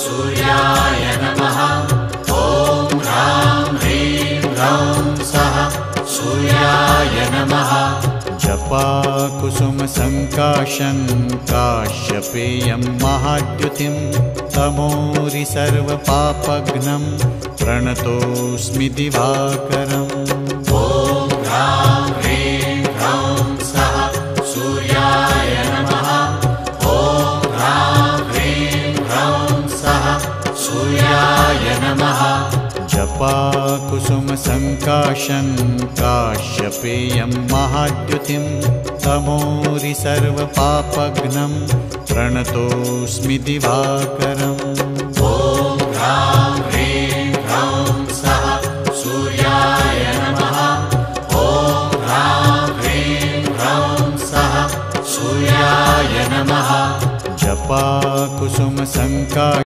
सूर्याय नमः। ॐ ह्रां ह्रीं ह्रौं सः सूर्याय नमः। जपाकुसुमसङ्काशं काश्यपेयं महाद्युतिं तमोरि सर्वपापघ्नं प्रणतोऽस्मि दिवाकरम्। ॐ ह्रां ह्रीं ह्रौं सः सूर्याय नमः। ॐ ह्रां ह्रीं ह्रौं सः सूर्याय नमः। जपाकुसुमसङ्काशं काश्यपेयं महाद्युतिं तमोरि सर्वपापघ्नं प्रणतोऽस्मि दिवाकरम्। ॐ ह्रां ह्रीं ह्रौं सः सूर्याय नमः। ॐ ह्रां ह्रीं ह्रौं सः सूर्याय नमः। जपाकुसुमसङ्काशं